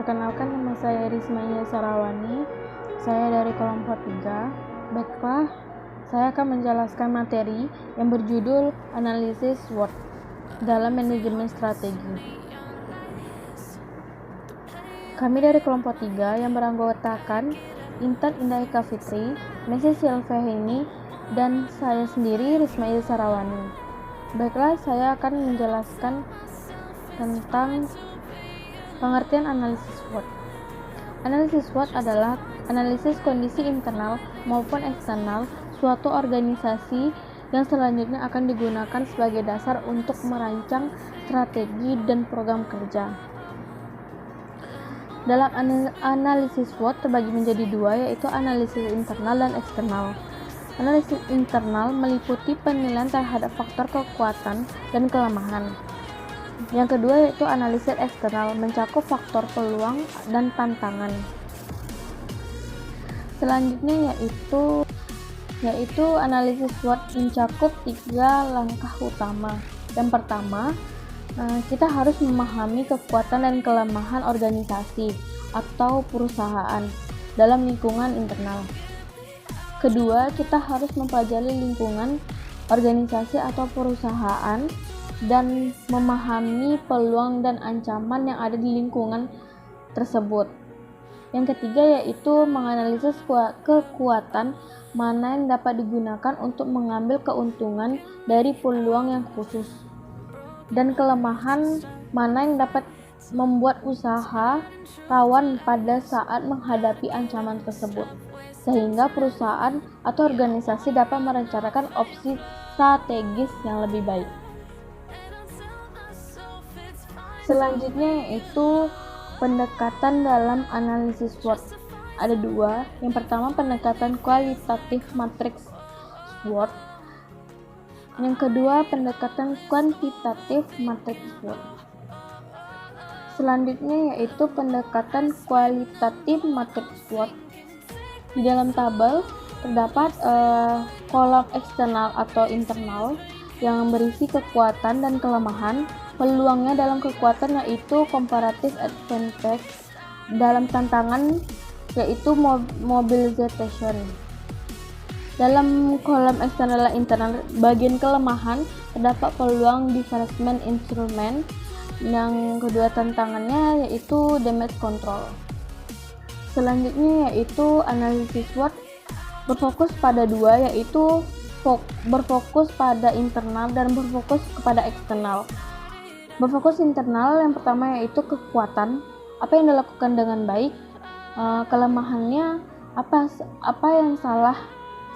Perkenalkan, nama saya Rismaya Sarawani. Saya dari kelompok 3. Baiklah, saya akan menjelaskan materi yang berjudul Analisis SWOT dalam manajemen strategi. Kami dari kelompok 3 yang beranggotakan Intan Indah Eka Fitri, Messi Silvahini, dan saya sendiri Rismaya Sarawani. Baiklah, saya akan menjelaskan tentang pengertian analisis SWOT. Analisis SWOT adalah analisis kondisi internal maupun eksternal suatu organisasi yang selanjutnya akan digunakan sebagai dasar untuk merancang strategi dan program kerja. Dalam analisis SWOT terbagi menjadi dua, yaitu analisis internal dan eksternal. Analisis internal meliputi penilaian terhadap faktor kekuatan dan kelemahan. Yang kedua yaitu analisis eksternal, mencakup faktor peluang dan tantangan. Selanjutnya yaitu analisis SWOT mencakup 3 langkah utama. Yang pertama, kita harus memahami kekuatan dan kelemahan organisasi atau perusahaan dalam lingkungan internal. Kedua, kita harus mempelajari lingkungan organisasi atau perusahaan dan memahami peluang dan ancaman yang ada di lingkungan tersebut. Yang ketiga yaitu menganalisis kekuatan mana yang dapat digunakan untuk mengambil keuntungan dari peluang yang khusus, dan kelemahan mana yang dapat membuat usaha rawan pada saat menghadapi ancaman tersebut, sehingga perusahaan atau organisasi dapat merencanakan opsi strategis yang lebih baik. Selanjutnya yaitu pendekatan dalam analisis SWOT. Ada 2. Yang pertama, pendekatan kualitatif matriks SWOT. Yang kedua, pendekatan kuantitatif matriks SWOT. Selanjutnya yaitu pendekatan kualitatif matriks SWOT. Di dalam tabel terdapat kolom eksternal atau internal yang berisi kekuatan dan kelemahan. Peluangnya dalam kekuatan yaitu comparative advantage, dalam tantangan yaitu mobilization. Dalam kolom eksternal dan internal, bagian kelemahan terdapat peluang divestment instrument. Yang kedua tantangannya yaitu damage control. Selanjutnya yaitu analisis SWOT berfokus pada 2, yaitu berfokus pada internal dan berfokus kepada eksternal. Berfokus internal yang pertama yaitu kekuatan, apa yang dilakukan dengan baik, kelemahannya apa yang salah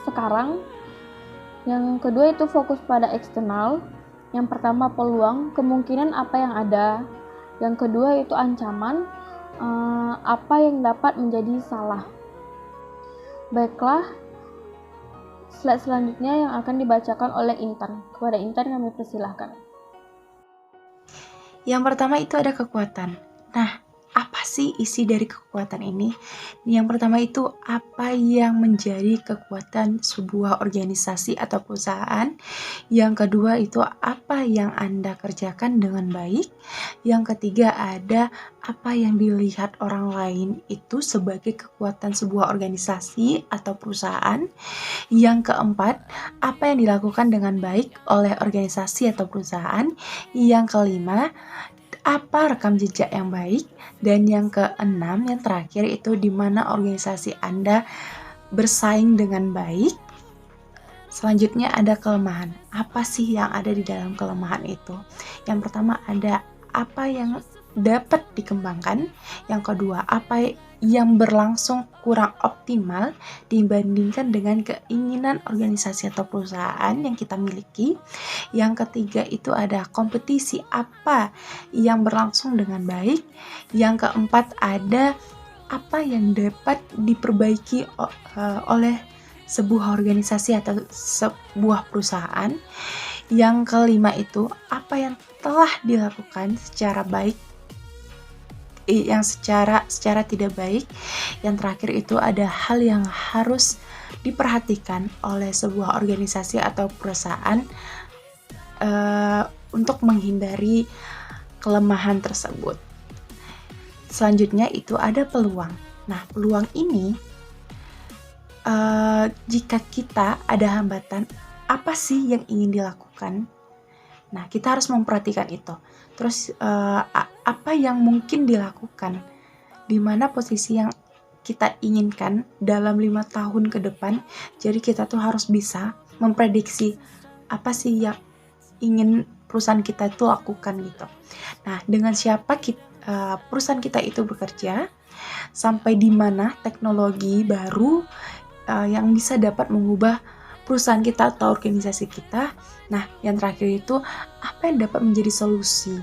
sekarang. Yang kedua itu fokus pada eksternal, yang pertama peluang, kemungkinan apa yang ada. Yang kedua itu ancaman, apa yang dapat menjadi salah. Baiklah, slide selanjutnya yang akan dibacakan oleh Intan. Kepada Intan kami persilahkan. Yang pertama itu ada kekuatan. Nah, apa sih isi dari kekuatan ini? Yang pertama itu apa yang menjadi kekuatan sebuah organisasi atau perusahaan. Yang kedua itu apa yang Anda kerjakan dengan baik. Yang ketiga ada apa yang dilihat orang lain itu sebagai kekuatan sebuah organisasi atau perusahaan. Yang keempat, apa yang dilakukan dengan baik oleh organisasi atau perusahaan. Yang kelima, apa rekam jejak yang baik. Dan yang keenam, yang terakhir itu di mana organisasi Anda bersaing dengan baik. Selanjutnya ada kelemahan. Apa sih yang ada di dalam kelemahan itu? Yang pertama ada apa yang dapat dikembangkan. Yang kedua, apa yang berlangsung kurang optimal dibandingkan dengan keinginan organisasi atau perusahaan yang kita miliki. Yang ketiga itu ada kompetisi apa yang berlangsung dengan baik. Yang keempat ada apa yang dapat diperbaiki oleh sebuah organisasi atau sebuah perusahaan. Yang kelima itu apa yang telah dilakukan secara baik, yang secara tidak baik. Yang terakhir itu ada hal yang harus diperhatikan oleh sebuah organisasi atau perusahaan untuk menghindari kelemahan tersebut. selanjutnya itu ada peluang. Nah, peluang ini jika kita ada hambatan, apa sih yang ingin dilakukan? Nah, kita harus memperhatikan itu. Terus apa yang mungkin dilakukan? Di mana posisi yang kita inginkan dalam 5 tahun ke depan. Jadi kita tuh harus bisa memprediksi apa sih yang ingin perusahaan kita itu lakukan gitu. Nah, dengan siapa perusahaan kita itu bekerja, sampai di mana teknologi baru yang bisa dapat mengubah perusahaan kita atau organisasi kita. Nah, yang terakhir itu apa yang dapat menjadi solusi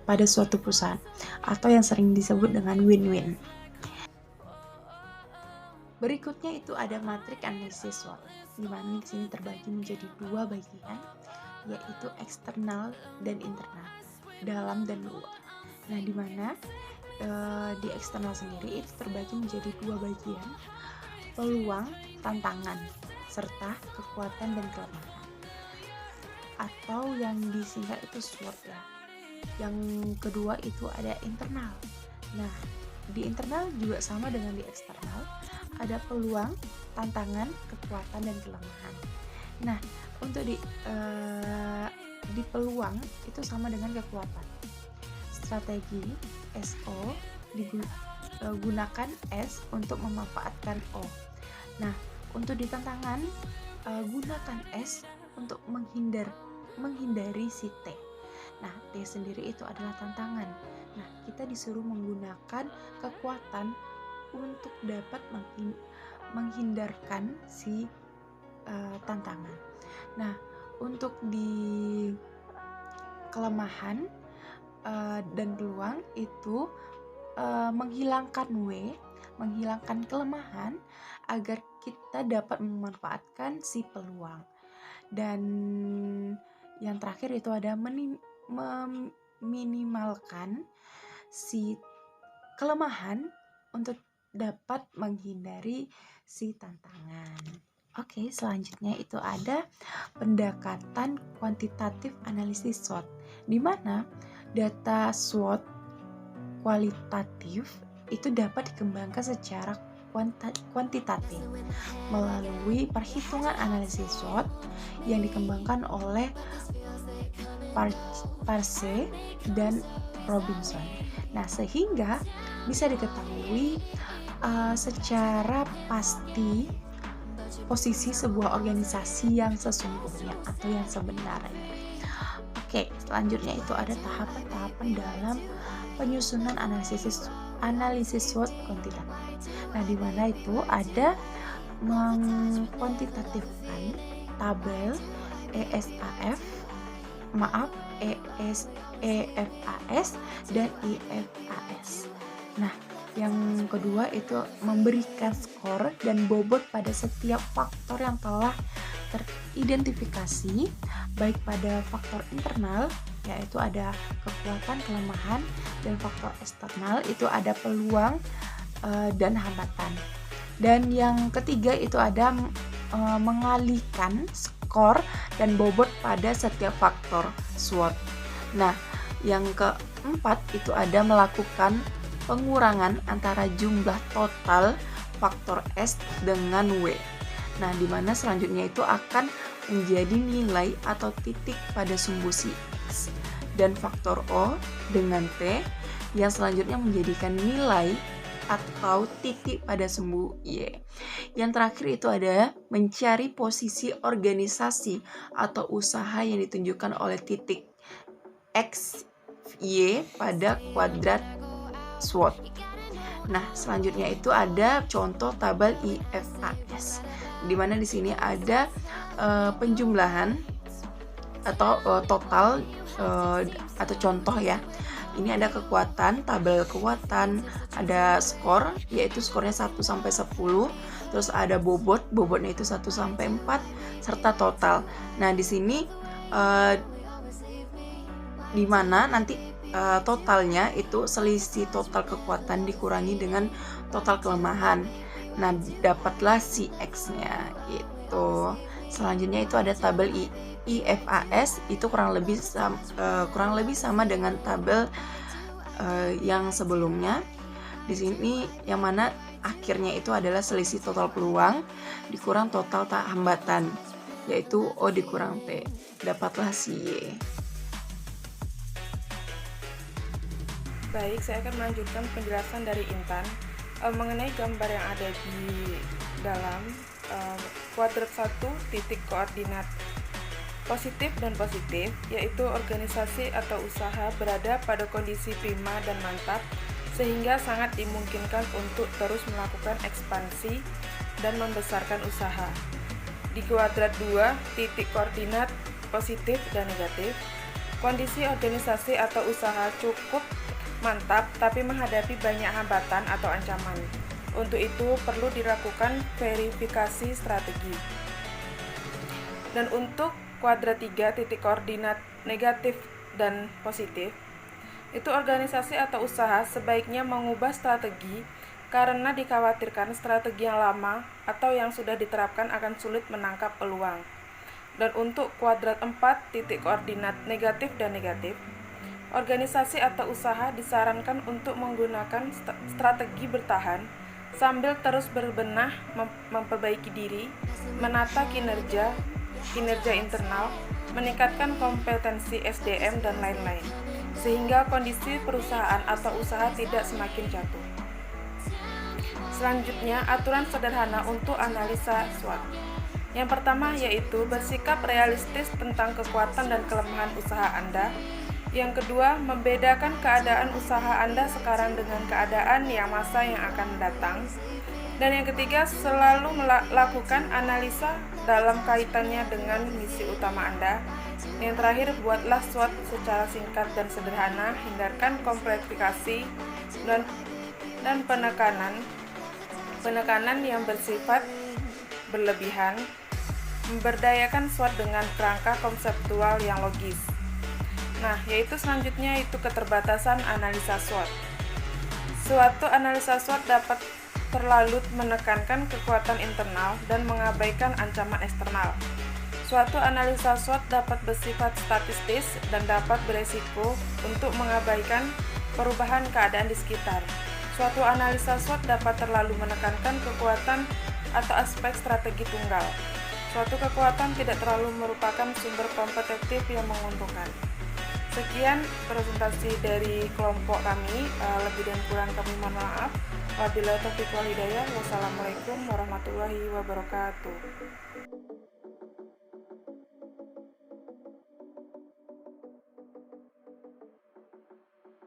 pada suatu perusahaan atau yang sering disebut dengan win-win. Berikutnya itu ada matriks analisis SWOT, di mana di sini terbagi menjadi 2 bagian, yaitu eksternal dan internal, dalam dan luar. Nah, di mana di eksternal sendiri itu terbagi menjadi 2 bagian, peluang, tantangan, serta kekuatan dan kelemahan, atau yang disingkat itu SWOT ya. Yang kedua itu ada internal. Nah, di internal juga sama dengan di eksternal, ada peluang, tantangan, kekuatan, dan kelemahan. Nah, untuk di peluang itu sama dengan kekuatan. Strategi SO gunakan S untuk memanfaatkan O. Nah, untuk di tantangan gunakan S untuk menghindari si T. Nah, T sendiri itu adalah tantangan. Nah, kita disuruh menggunakan kekuatan untuk dapat menghindarkan si tantangan. Nah, untuk di kelemahan dan peluang itu menghilangkan menghilangkan kelemahan agar kita dapat memanfaatkan si peluang. Dan yang terakhir itu ada meminimalkan si kelemahan untuk dapat menghindari si tantangan. Oke, selanjutnya itu ada pendekatan kuantitatif analisis SWOT, di mana data SWOT kualitatif itu dapat dikembangkan secara kuantitatif melalui perhitungan analisis SWOT yang dikembangkan oleh Parse dan Robinson. Nah, sehingga bisa diketahui secara pasti posisi sebuah organisasi yang sesungguhnya atau yang sebenarnya. Oke, selanjutnya itu ada tahapan-tahapan dalam penyusunan analisis SWOT kuantitatif. Nah, di mana itu ada mengkuantitatifkan tabel EFAS dan IFAS. Nah, yang kedua itu memberikan skor dan bobot pada setiap faktor yang telah teridentifikasi, baik pada faktor internal, yaitu ada kekuatan, kelemahan, dan faktor eksternal itu ada peluang dan hambatan. Dan yang ketiga itu ada mengalihkan skor dan bobot pada setiap faktor SWOT. Nah, yang keempat itu ada melakukan pengurangan antara jumlah total faktor S dengan W. Nah, di mana selanjutnya itu akan menjadi nilai atau titik pada sumbu si X, dan faktor O dengan T yang selanjutnya menjadikan nilai atau titik pada sumbu Y. Yang terakhir itu ada mencari posisi organisasi atau usaha yang ditunjukkan oleh titik X, Y pada kuadrat SWOT. Nah, selanjutnya itu ada contoh tabel IFAS, di mana di sini ada penjumlahan atau total atau contoh ya. Ini ada kekuatan, tabel kekuatan, ada skor, yaitu skornya 1 sampai 10, terus ada bobotnya itu 1 sampai 4, serta total. Nah, di sini di mana nanti totalnya itu selisih total kekuatan dikurangi dengan total kelemahan. Nah, dapatlah si X-nya gitu. Selanjutnya itu ada tabel IFAS, itu kurang lebih sama dengan tabel yang sebelumnya. Di sini yang mana akhirnya itu adalah selisih total peluang dikurang total tak hambatan, yaitu O dikurang T. Dapatlah si Y. Baik, saya akan melanjutkan penjelasan dari Intan mengenai gambar yang ada di dalam kuadrat 1 titik koordinat positif dan positif, yaitu organisasi atau usaha berada pada kondisi prima dan mantap sehingga sangat dimungkinkan untuk terus melakukan ekspansi dan membesarkan usaha. Di kuadrat 2 titik koordinat positif dan negatif, kondisi organisasi atau usaha cukup mantap tapi menghadapi banyak hambatan atau ancaman. Untuk itu perlu dilakukan verifikasi strategi. Dan untuk kuadrat 3 titik koordinat negatif dan positif, itu organisasi atau usaha sebaiknya mengubah strategi karena dikhawatirkan strategi yang lama atau yang sudah diterapkan akan sulit menangkap peluang. Dan untuk kuadrat 4 titik koordinat negatif dan negatif, organisasi atau usaha disarankan untuk menggunakan strategi bertahan sambil terus berbenah, memperbaiki diri, menata kinerja internal, meningkatkan kompetensi SDM, dan lain-lain, sehingga kondisi perusahaan atau usaha tidak semakin jatuh. Selanjutnya, aturan sederhana untuk analisa SWOT. Yang pertama yaitu bersikap realistis tentang kekuatan dan kelemahan usaha Anda. Yang kedua, membedakan keadaan usaha Anda sekarang dengan keadaan masa yang akan datang. Dan yang ketiga, selalu melakukan analisa dalam kaitannya dengan misi utama Anda. Yang terakhir, buatlah SWOT secara singkat dan sederhana, hindarkan kompleksifikasi dan penekanan yang bersifat berlebihan, memberdayakan SWOT dengan kerangka konseptual yang logis. Nah, yaitu selanjutnya itu keterbatasan analisa SWOT. Suatu analisa SWOT dapat terlalu menekankan kekuatan internal dan mengabaikan ancaman eksternal. Suatu analisa SWOT dapat bersifat statistis dan dapat beresiko untuk mengabaikan perubahan keadaan di sekitar. Suatu analisa SWOT dapat terlalu menekankan kekuatan atau aspek strategi tunggal. Suatu kekuatan tidak terlalu merupakan sumber kompetitif yang menguntungkan. Sekian presentasi dari kelompok kami, lebih dan kurang kami mohon maaf. Wabillahi taufiq wal hidayah. Wassalamualaikum warahmatullahi wabarakatuh.